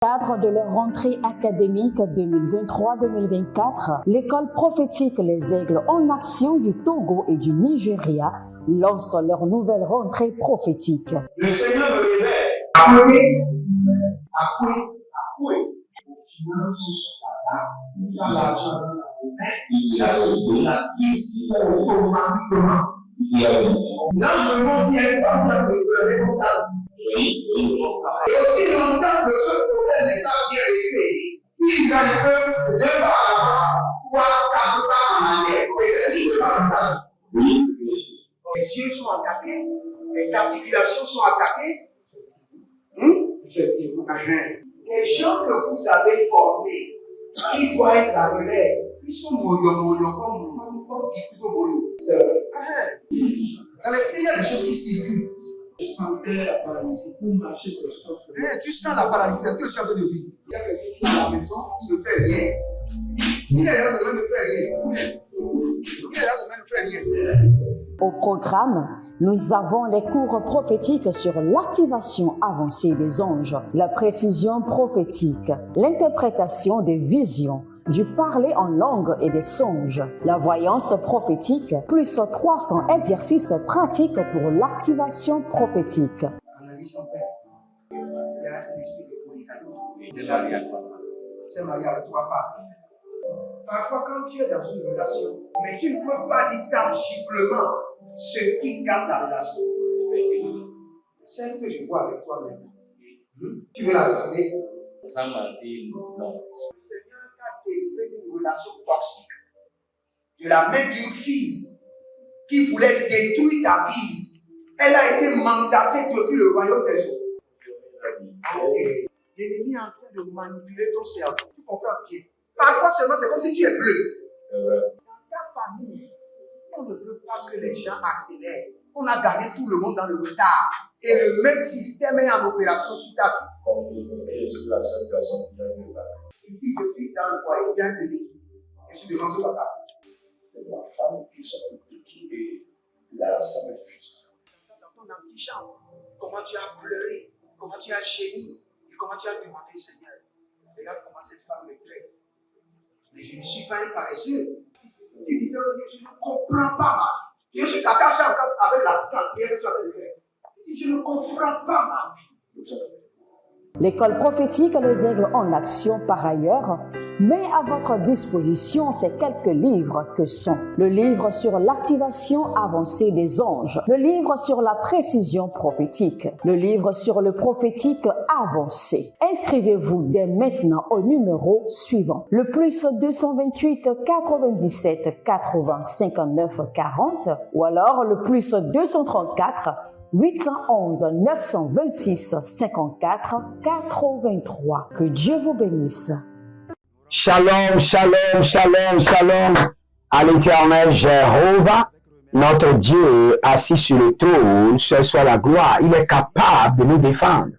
Cadre de leur rentrée académique 2023-2024, l'école prophétique Les Aigles en Action du Togo et du Nigeria lance leur nouvelle rentrée prophétique. Le Seigneur me révèle. Appelez. Finance, dans l'argent, il a sauvé la vie automatiquement. Là, je montre bien comme ça, le responsable. Et aussi longtemps que ce problème n'est pas bien réglé, il y a des peuples de par là-bas, 3, 4 pas en arrière. Et c'est ce pas ça. Les yeux sont attaqués, les articulations sont attaquées. Effectivement. Les gens que vous avez formés, qui doivent être la relève, ils sont moyo comme plutôt moyo. C'est vrai. Dans les pays, il y a des choses qui circulent. Je sentais la paralysie pour marcher sur ce sport. Tu sens la paralysie, c'est ce que je suis en train de dire. Il y a quelqu'un qui est à la maison, qui ne fait rien. Il y a des gens qui ne fait rien. Au programme, nous avons les cours prophétiques sur l'activation avancée des anges, la précision prophétique, l'interprétation des visions, du parler en langue et des songes, la voyance prophétique, plus 300 exercices pratiques pour l'activation prophétique. Analyse son père. Il y a un esprit de polygame. C'est marié à trois femmes. C'est marié à trois femmes. Parfois, quand tu es dans une relation, mais tu ne peux pas dire tangiblement ce qui garde la relation. Celle que je vois avec toi maintenant. Tu veux la regarder? Sans mentir, non. Délivré d'une relation toxique de la main d'une fille qui voulait détruire ta vie. Elle a été mandatée depuis le royaume des eaux. L'ennemi est en train de manipuler ton cerveau. Tu comprends bien? Parfois seulement, c'est comme si tu es bleu. C'est vrai. Dans ta famille, on ne veut pas que les gens accélèrent. On a gardé tout le monde dans le retard. Et le même système est en opération sur ta vie. Je suis la seule personne qui a vu ça. Une fille de fille dans le foyer, il y a des équipes. Je suis devant ce papa. C'est ma femme qui s'occupe de tout et là, ça me frustre. Dans ton antichambre, comment tu as pleuré, comment tu as gémi et comment tu as demandé au Seigneur. Regarde comment cette femme me traite. Mais je ne suis pas un paresseux. Tu disais, je ne comprends pas ma vie. Je suis attaché encore avec la prière que tu as fait de faire. Je ne comprends pas ma vie. L'école prophétique Les Aigles en Action, par ailleurs, met à votre disposition ces quelques livres que sont le livre sur l'activation avancée des anges, le livre sur la précision prophétique, le livre sur le prophétique avancé. Inscrivez-vous dès maintenant au numéro suivant, le plus 228 97 80 59 40 ou alors le plus 234 811 926 54 83. Que Dieu vous bénisse. Shalom, shalom, shalom, shalom à l'Éternel Jéhovah, notre Dieu assis sur le trône, ce soit la gloire. Il est capable de nous défendre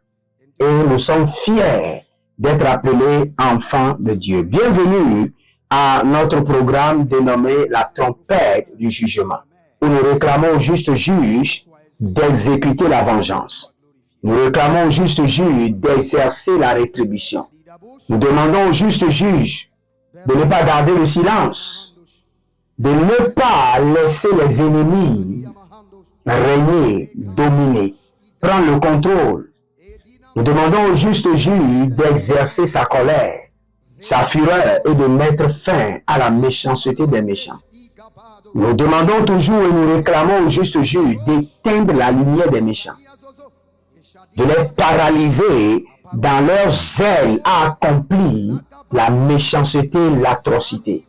et nous sommes fiers d'être appelés enfants de Dieu. Bienvenue à notre programme dénommé la trompette du jugement, où nous réclamons au juste juge d'exécuter la vengeance. Nous réclamons au juste juge d'exercer la rétribution. Nous demandons au juste juge de ne pas garder le silence, de ne pas laisser les ennemis régner, dominer, prendre le contrôle. Nous demandons au juste juge d'exercer sa colère, sa fureur et de mettre fin à la méchanceté des méchants. Nous demandons toujours et nous réclamons au juste juge d'éteindre la lumière des méchants, de les paralyser dans leur zèle à accomplir la méchanceté, l'atrocité.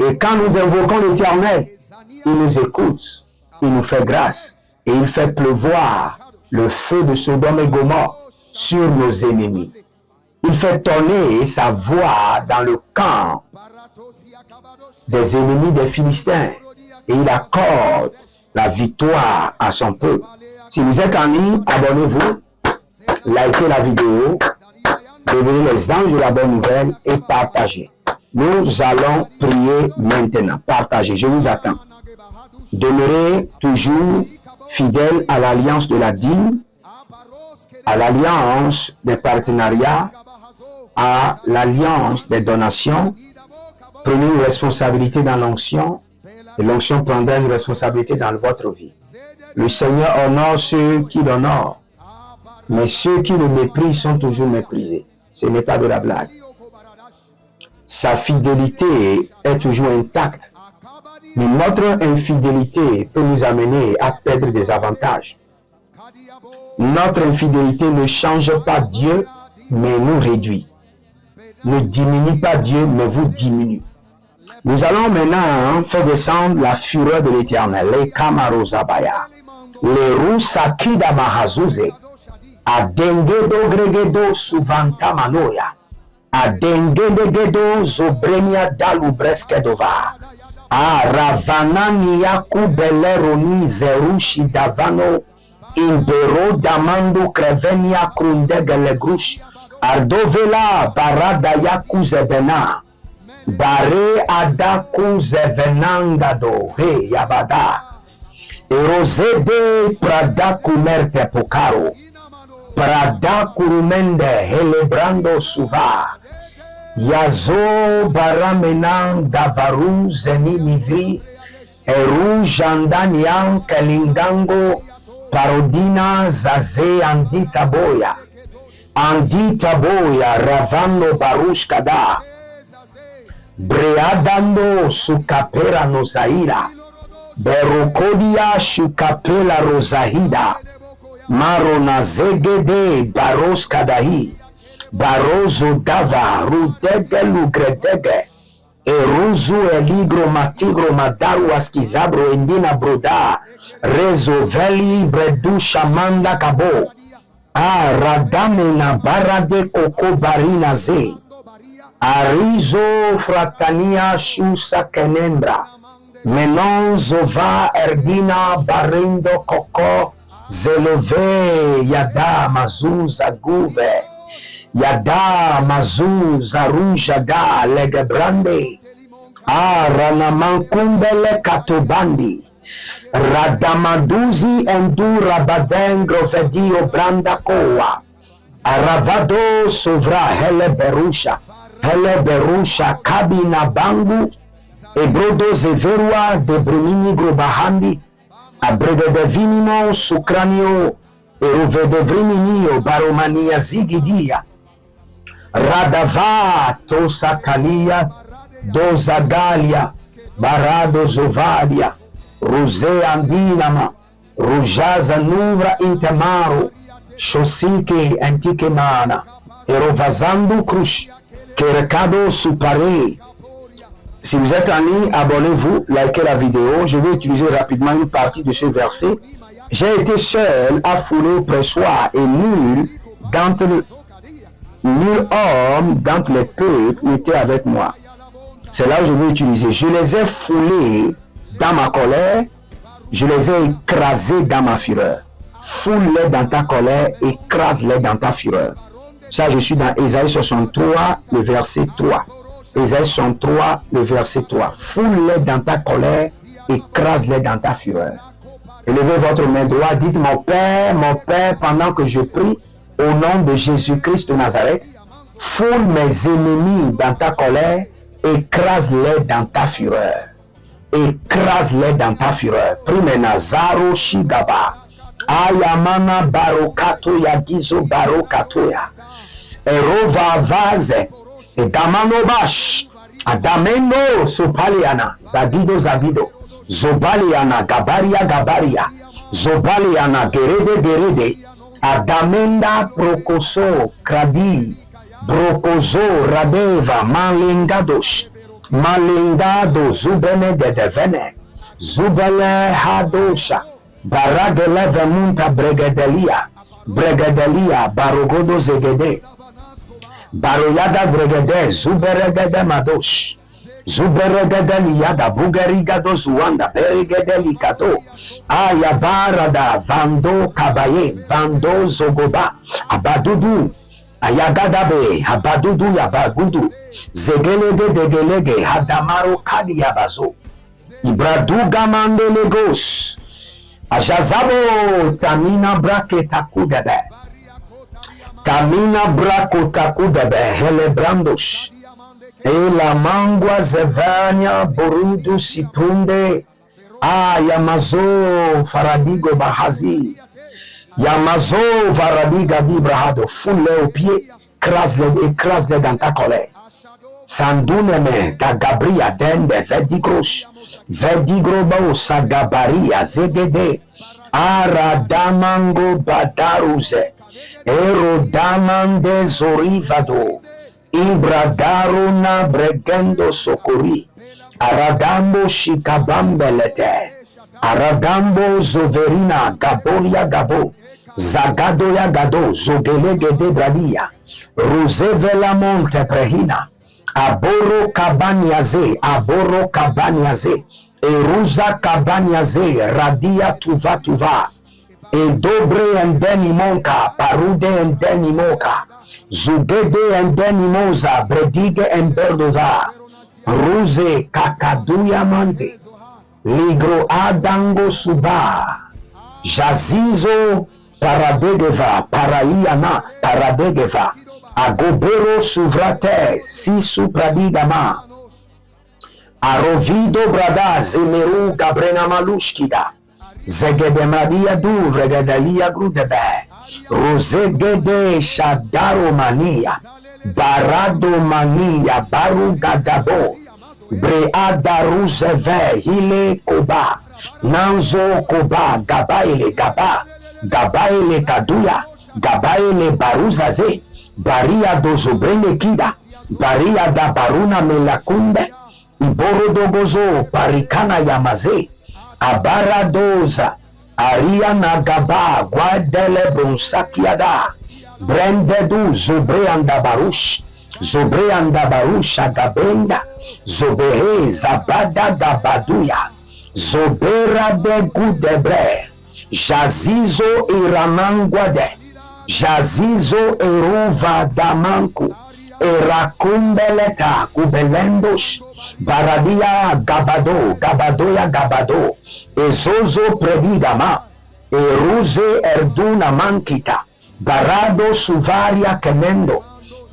Et quand nous invoquons l'Éternel, il nous écoute, il nous fait grâce et il fait pleuvoir le feu de Sodome et Gomorrhe sur nos ennemis. Il fait tonner sa voix dans le camp des ennemis des Philistins et il accorde la victoire à son peuple. Si vous êtes en ligne, abonnez-vous, likez la vidéo, devenez les anges de la bonne nouvelle et partagez. Nous allons prier maintenant. Partagez, je vous attends. Demeurez toujours fidèles à l'alliance de la dîme, à l'alliance des partenariats, à l'alliance des donations, prenez une responsabilité dans l'onction et l'onction prendra une responsabilité dans votre vie. Le Seigneur honore ceux qui l'honorent, mais ceux qui le méprisent sont toujours méprisés. Ce n'est pas de la blague. Sa fidélité est toujours intacte, mais notre infidélité peut nous amener à perdre des avantages. Notre infidélité ne change pas Dieu, mais nous réduit. Ne diminue pas Dieu, mais vous diminue. Nous allons maintenant faire descendre la fureur de l'Éternel. Les Kamarozabaya, les Rusakida Mahazuze, Adengedo Gregedo Suvanta Manoya, Adengedo Zobrenia Dalubreskedova, Ravanani Yakubeleroni Zerushi Davano, Imbero Damando Krevenia Krundegelegrush, Ardovela Barada Yakuzebena, Bare Adakuzevenangado, He Yabada, Erosede Prada Kumerte Pokaro, Prada Kurumende Helebrando Suva, Yazo Baramenan Davaru Zeni Mivri, Eru Jandanian Kelingango, Parodina Zaze Andita Boya, Ravando Barushkada, Breadando Sukapera Nozaira, Berokodia Shukapela Rosahida, Marona Zegede Baroskadahi, Barozo Dava, Rudege Lugredege, Eruzu Eligro Matigro Madaru Askizabro Indina Broda, Rezo Veli Bredu Shamanda Kabo, Radamena Barade Koko Barina Ze, Arizo Fratania Shusa Kenembra, Menon Zova Erdina Barindo Koko, Zelove Yada Mazuza Guve, Yada Mazuza Rujada Legebrande, Ranamankumbele Katobandi, Radamaduzi Endura Badengro Vedio Branda Koa, Aravado Sovra Hele Berusha Kabina Bangu, Ebrodo Zeverua de Brunini Grobahandi, Abrede de Vinimo Sucranio, Erove de Vriminio Baromania Zigidia, Radava Tosakalia, Dozagalia, Barado Zovadia, Rose Andinama, Rujaza Nuvra Intemaro, Shosike Antikemana, Erovazando Krush, Kerekado Supare. Si vous êtes en ligne, abonnez-vous, likez la vidéo. Je vais utiliser rapidement une partie de ce verset. J'ai été seul à fouler au pressoir et nul homme d'entre les peuples n'était avec moi. C'est là où je vais utiliser. Je les ai foulés dans ma colère, je les ai écrasés dans ma fureur. Foule-les dans ta colère, écrase-les dans ta fureur. Ça, je suis dans Ésaïe 63, le verset 3. Ésaïe 63, le verset 3. Foule-les dans ta colère, écrase-les dans ta fureur. Élevez votre main droite, dites mon Père, pendant que je prie, au nom de Jésus-Christ de Nazareth, foule mes ennemis dans ta colère, écrase-les dans ta fureur. Écrase-les dans ta fureur. Prime Nazaro Shigaba. Ayamana Barokato Yagizo Barokatoya. Erova Vaze. Et Damanobash. Adameno Sopaliana. Zagido. Zobaliana Gabaria. Zobaliana Gerede. Adamenda Prokoso Kradi. Brokozo Radeva Malingadosh. Malingado Zubene de Devene. Zubele Hadosha. Baragele Vemunta Bregedelia Barogodo Zegede Baroyada Bregede Zuberegede Madosh Zuberegede Liada Bugerigado Zuanda Beregede Likado Ayabarada Vando Kabaye Vando Zogoba Abadudu Ayagadabe Abadudu Yabagudu Zegelege Degelege Hadamaro Kadi Yabazo Ibradu Gamande Legos Ajazabo Tamina Brake Takudebe Tamina brako takudebe helebrandos. E la mangua zevania borudu sipunde. Ah, Yamazo Faradigo Bahazi. Yamazo Faradiga di Brahado. Foule aux pieds, écrase-les dans ta colère. Sanduneme Gagabria Dende Vedigrobao Sagabaria Zegede. Aradamango Badaruze. Erodamande Zorivado. Imbradaruna Bregendo Sokori. Aradambo Shikabambelete. Aradambo Zoverina Gabolia Gabo. Zagadoya Gado Zogelegede Bradia. Rosevela Monte Prehina. Aboro Kabaniaze. Aboro Kabaniaze. Eruza Kabaniaze. Radia Tuva Tuva. Edobre endeni monka. Parude endeni moka. Zugede endeni moza. Bredige emberdoza. Ruse kakaduya mante. Ligro adango suba. Jazizo paradegeva. Paraiana paradegeva. Agobero suvrate. Sisu pradigama. Arovido brada. Zemeru gabrena malushkida. Zegedemadia duvre gedalia grudebe. Rosegede shadaro mania. Barado mania baru gadabo. Breada ruzeve hile koba. Nanzo koba gabaile gaba. Gabaile kaduya. Gabaile baruzaze. Baria dozobrele kida. Baria da baruna melakumbe. Iboro dogozo parikana yamaze. Abaradoza. Ariana gaba guadele bronsakiada. Brendedu zobreanda barush. Zobreanda barusha gabenda. Zobehe zabada gabaduya. Zobera de gudebre. Jazizo iranangwade. Jazizo eruva damanku. Erakumbeleta kubelendosh. Baradia gabado. Gabadoya gabado. Ezozo predigama. Eruze erduna mankita. Barado suvaria kemendo.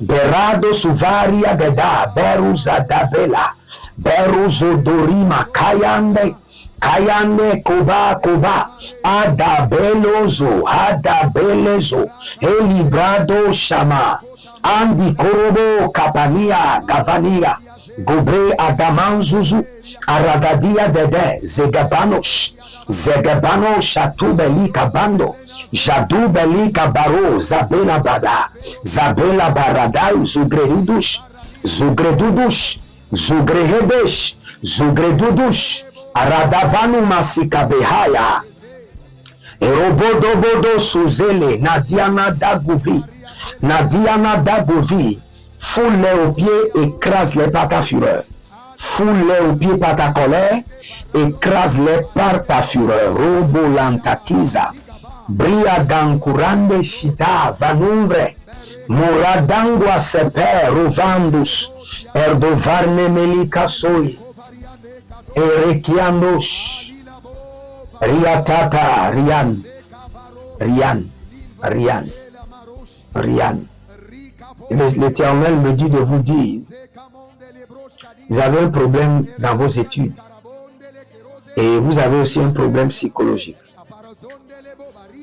Berado suvaria geda. Beruza dabela. Beruzo dorima kayande. Kayande koba koba. Adabelozo. Adabelezo. Elibrado shama. Andi korobo kapania gavania. Gobre adamanzuzu. Aragadia dede. Zegabanosh. Zegabano shatubeli kabando. Jadubeli kabaro. Zabela bada. Zabela baradai zugredudush. Zugredudush. Zugrehedesh. Zugredudush. Aradavanu masikabehaya. Erobodobodo suzele. Nadiana daguvi. Nadiana daguvi. Foule-les aux pieds, écrase-les par ta fureur. Foule-les aux pieds par ta colère, écrase-les par ta fureur. Robo lantakiza. Bria gankurande shita vanumvre. Moradangwa seper rovandus. Erdovarne melika soy. Erekiandosh. Riatata rian. Rian. Rian. Rian. L'Éternel me dit de vous dire, vous avez un problème dans vos études et vous avez aussi un problème psychologique.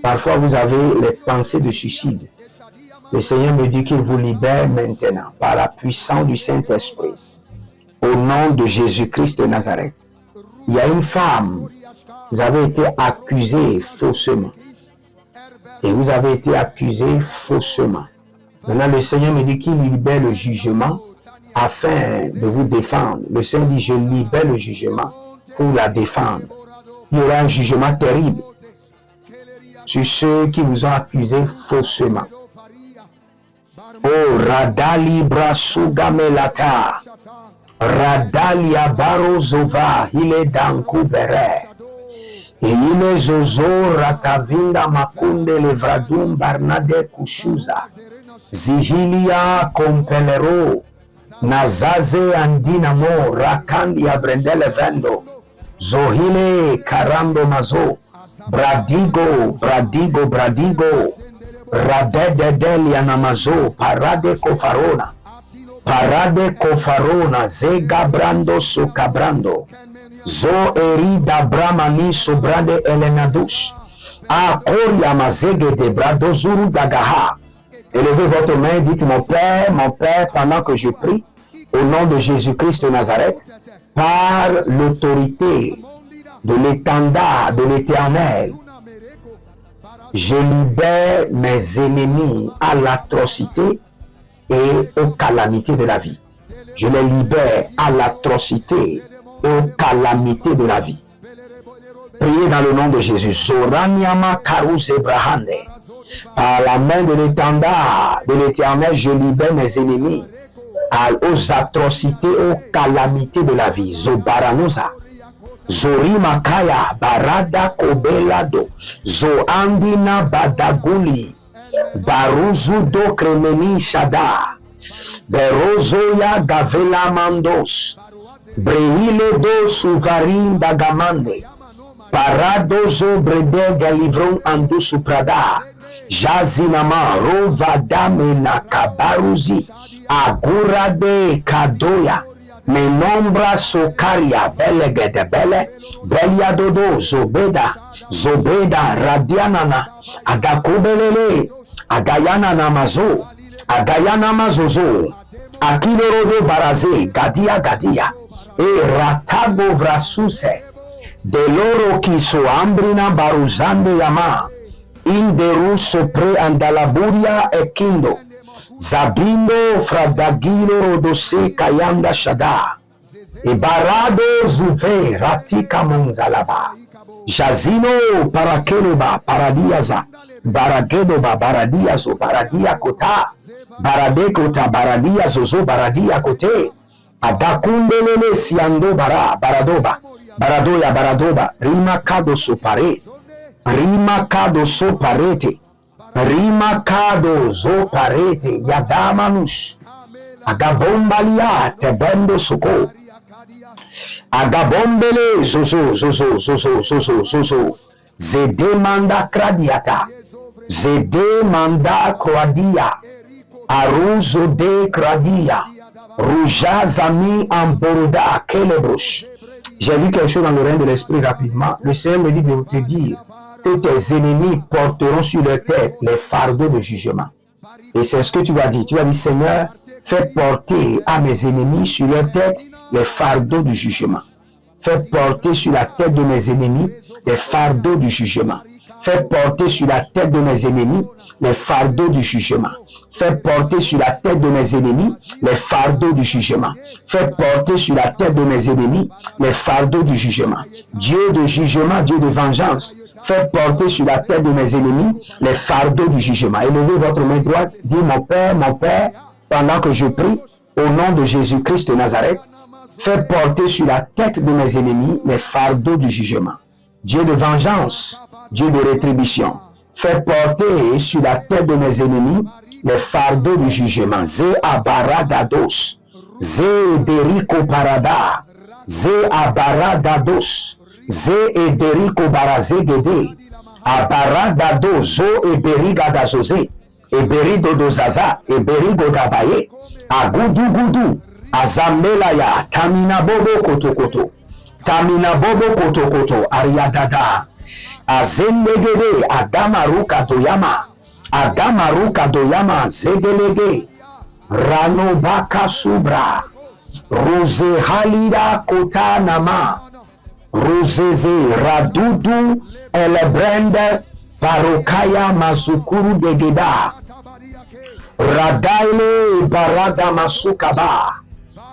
Parfois, vous avez les pensées de suicide. Le Seigneur me dit qu'il vous libère maintenant par la puissance du Saint-Esprit. Au nom de Jésus-Christ de Nazareth. Il y a une femme, vous avez été accusé faussement. Et vous avez été accusé faussement. Maintenant, le Seigneur me dit qu'il libère le jugement afin de vous défendre. Le Seigneur dit, je libère le jugement pour la défendre. Il y aura un jugement terrible sur ceux qui vous ont accusé faussement. Oh, Radali Brasugamelata, Radalia Barozova, il est dans Koubere. Et il est Zozo Ratavinda Makunde Levradum Barnade Kushuza. Zihilia Compelero, Nazaze Andinamo, Rakandi Abrendele Vendo, Zohile Karando Mazo, Bradigo, Bradigo, Bradigo, Radededel yanamazo, parade kofarona. Parade kofarona, zega brando sukabrando. Zo erida bramani sobrande elenadush. A koria mazege de brado zuru dagaha. Élevez votre main, dites mon Père, pendant que je prie, au nom de Jésus-Christ de Nazareth, par l'autorité de l'étendard de l'Éternel, je libère mes ennemis à l'atrocité et aux calamités de la vie. Je les libère à l'atrocité et aux calamités de la vie. Priez dans le nom de Jésus. Zoraniama Karus Ebrahande. Par la main de l'étendard de l'Éternel, je libère mes ennemis aux atrocités, aux calamités de la vie. Zobaranosa. Zorimakaya Barada Kobelado. Zoandina Badaguli. Baruzudo Kremeni Shada. Berozoya Gavela Mandos. Brehile do Suvarim Bagamande. Paradozo Brede Galivron Andu Suprada. Jazinama Rovadame Nakabaruzi. Agurade Kadoya. Menombra Sokaria Belegede Bele. Beliadodo Zobeda. Zobeda Radianana. Agakobelele. Agayana Namazo. Agayana Mazozo. Akilorodo Baraze. Gadia Gadia. E Ratago Vrasuse. De loro kiso ambrina baruzande yama. Inderu sopre andalaburia ekindo. Zabindo fradagilo rodose kayanda shada. E barado zuve ratika monzalaba. Jazino parakeloba paradiaza. Baragedoba baradiazo baradia kota. Barade kota baradia zozo baradia kote. Adakundelele siando bara baradoba. Baradoya baradoba. Rima kado sopare. Rima kado soparete. Rima kado zoparete. Yadamanush. Agabombalia tebendo soko. Agabombele zozo. Zede manda kradiata. Zede manda kradia. Aruzo de kradia. Rouja zami amboroda kelebrush. J'ai vu quelque chose dans le règne de l'esprit rapidement. Le Seigneur me dit de te dire que tes ennemis porteront sur leur tête les fardeaux de jugement. Et c'est ce que tu vas dire. Tu vas dire, Seigneur, fais porter à mes ennemis sur leur tête les fardeaux du jugement. Fais porter sur la tête de mes ennemis les fardeaux du jugement. Fais porter sur la tête de mes ennemis les fardeaux du jugement. Fais porter sur la tête de mes ennemis les fardeaux du jugement. Fais porter sur la tête de mes ennemis les fardeaux du jugement. Dieu de jugement, Dieu de vengeance. Fais porter sur la tête de mes ennemis les fardeaux du jugement. Élevez votre main droite. Dis, mon Père, pendant que je prie, au nom de Jésus-Christ de Nazareth, fais porter sur la tête de mes ennemis les fardeaux du jugement. Dieu de vengeance, Dieu de rétribution. Fais porter sur la tête de mes ennemis les fardeaux du jugement. Zé abaradados. Zé deriko parada. Zé abaradados. Zé ederiko baraze gede. Abaradado zo eberigadazose. Eberidodozaza. Eberigodabaye. Agudugudu. Azamelaya. Tamina bobo kotokoto. Tamina bobo kotokoto. Ariadada. Azendegede. Adamaruka doyama. Adamaruka doyama. Zedelege. Ranobaka subra. Rose halida kota nama. Roseze radudu elebrende parokaya mazukuru degeda. Radaile barada masukaba.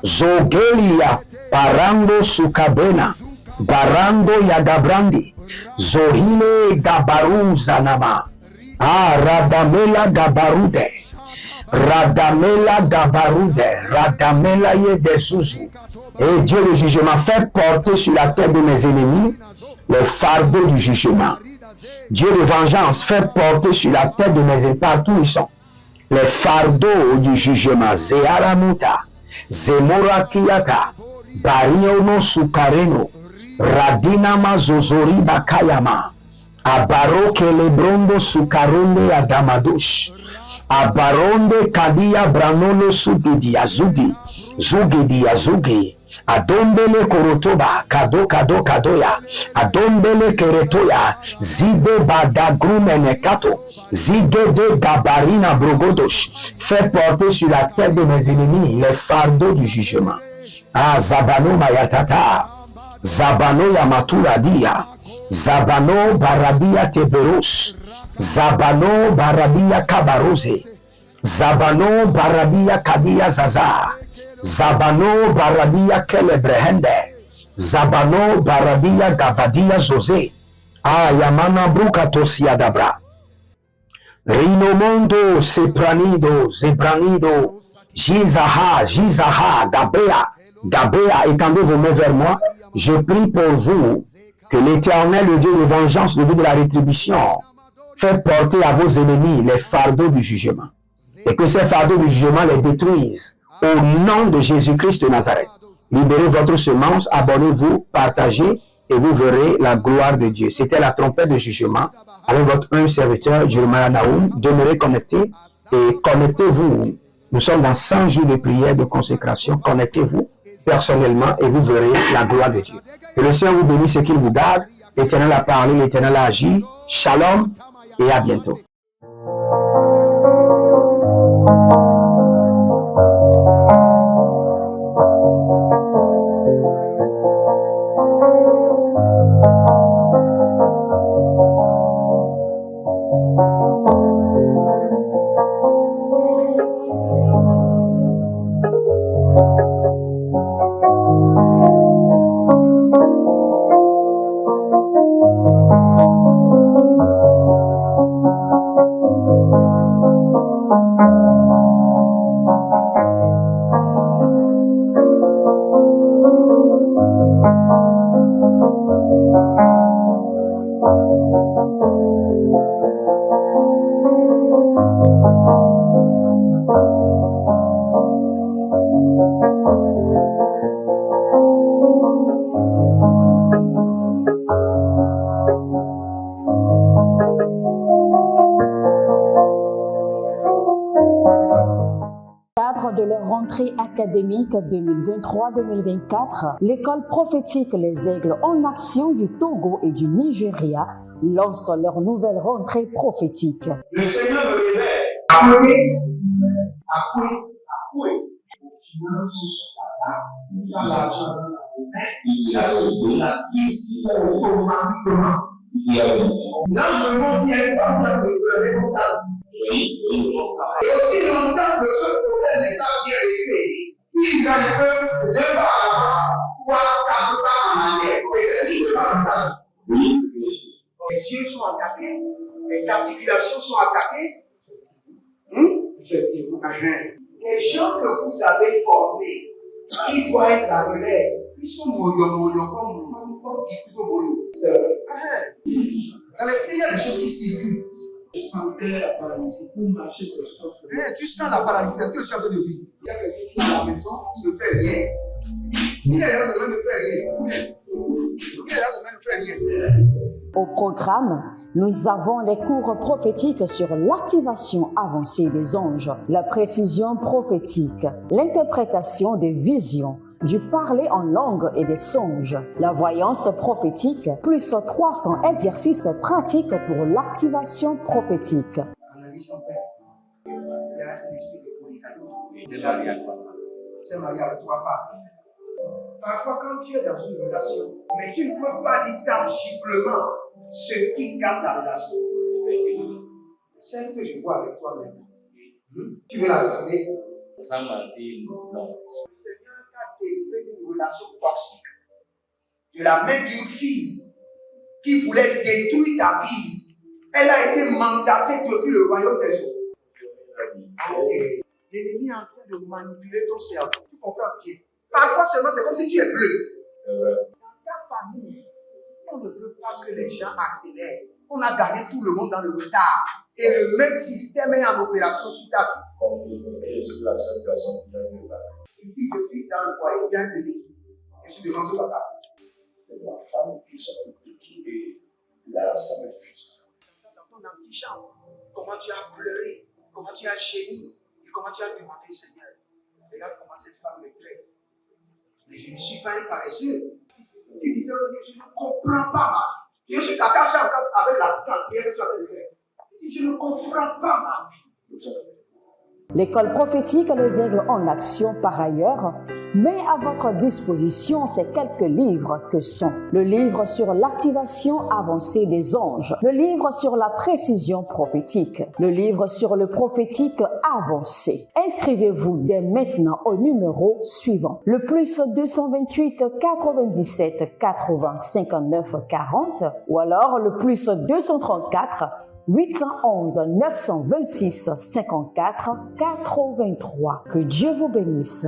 Zogelia barando sukabena. Barando yagabrandi. Zohile gabaruza nama. Radamela gabarude. Radamela gabarude. Radamela yedesuzu. Et Dieu le jugement fait porter sur la tête de mes ennemis le fardeau du jugement. Dieu de vengeance fait porter sur la tête de mes ennemis, partout ils sont, les fardeaux du jugement. Zeharamuta, Zemorakiata, Bariono Sukareno, Radinama Zozori Bakayama, Abaro kelebrondo sukaronde adamadosh. Abaronde kadia branolo sugidi azugi. Zugidi azugi. Adombele korotoba kado kado kadoya. Adombele keretoya. Zide badagrumene kato. Zigede gabarina brogodosh. Fais porter sur la tête de mes ennemis les fardeaux du jugement. Ah, Zabano mayatata. Zabano yamatura dia. Zabano barabia teberos. Zabano barabia kabarose. Zabano barabia kadia zaza. Zabano barabia kelebrehende. Zabano barabia gavadia zoze. Ah, yamana bruka tosiadabra. Rinomondo sepranido, zebranido. Jizaha, Jizaha, Gabea. Gabea, étendez vos mains vers moi. Je prie pour vous que l'Éternel, le Dieu de vengeance, le Dieu de la rétribution, fait porter à vos ennemis les fardeaux du jugement. Et que ces fardeaux du jugement les détruisent. Au nom de Jésus-Christ de Nazareth. Libérez votre semence, abonnez-vous, partagez et vous verrez la gloire de Dieu. C'était la trompette de jugement avec votre humble serviteur, Jeremiah Naoum. Demeurez connectés et connectez-vous. Nous sommes dans 100 jours de prière, de consécration. Connectez-vous personnellement et vous verrez la gloire de Dieu. Que le Seigneur vous bénisse et qu'il vous garde. L'Éternel a parlé, l'Éternel a agi. Shalom et à bientôt. De leur rentrée académique 2023-2024, l'école prophétique Les Aigles en Action du Togo et du Nigeria lance leur nouvelle rentrée prophétique. Le Seigneur me révèle. Appelez. Au final, il a l'argent dans la main. Il a sauvé la vie automatiquement. Là, je me montre bien comme ça, de comme ça. Et aussi longtemps que ce problème n'est pas bien réglé, il y a un peu de pas à l'avant, 3, 4 pas en arrière. Et c'est dit, c'est pas comme ça. Les yeux sont attaqués, les articulations sont attaquées. Effectivement. Les gens que vous avez formés, qui doivent être la relève, ils sont moyo comme plutôt moyo. C'est vrai. Dans les pays, il y a des choses qui circulent. Je sentais la paralysie pour marcher sur ce corps. Tu sens la paralysie, c'est ce que je suis en train de dire. Il y a quelqu'un qui est à la maison, qui ne fait rien. Il est là, ça ne fait rien. Il est là, ça ne fait rien. Au programme, nous avons les cours prophétiques sur l'activation avancée des anges, la précision prophétique, l'interprétation des visions, du parler en langue et des songes, la voyance prophétique, plus 300 exercices pratiques pour l'activation prophétique. Analyse son père. Il y a un esprit de polygamie. C'est marié à 3 femmes. C'est marié à 3 femmes. Parfois, quand tu es dans une relation, mais tu ne peux pas dire tangiblement ce qui garde la relation. Celle que je vois avec toi maintenant. Tu veux la garder? Sans mentir, non. Le Seigneur t'a délivré d'une relation toxique. De la main d'une fille qui voulait détruire ta vie. Elle a été mandatée depuis le royaume des eaux. Et l'ennemi est en train de manipuler ton cerveau. Tu comprends bien? Parfois seulement, c'est comme si tu es bleu. C'est vrai. Dans ta famille, on ne veut pas que les gens accélèrent. On a gardé tout le monde dans le retard. Et le même système est en opération sur ta vie. Je suis la seule personne qui a vu ça. Une fille de fille dans le foyer, bien déséquilibrée. Je suis devant ce papa. C'est ma femme qui s'occupe de tout et Là, ça me frustre. Dans ton antichambre, comment tu as pleuré, comment tu as gémi, et comment tu as demandé, Seigneur, regarde comment cette femme me traite. Mais je ne suis pas un paresseux. Tu disais, je ne comprends pas ma vie. Je suis d'accord avec la prière que tu as fait. Je ne comprends pas ma vie. L'école prophétique Les Aigles en Action, par ailleurs, met à votre disposition ces quelques livres que sont le livre sur l'activation avancée des anges, le livre sur la précision prophétique, le livre sur le prophétique avancé. Inscrivez-vous dès maintenant au numéro suivant, le plus 228 97 80 59 40 ou alors le plus 234 811 926 54 83. Que Dieu vous bénisse.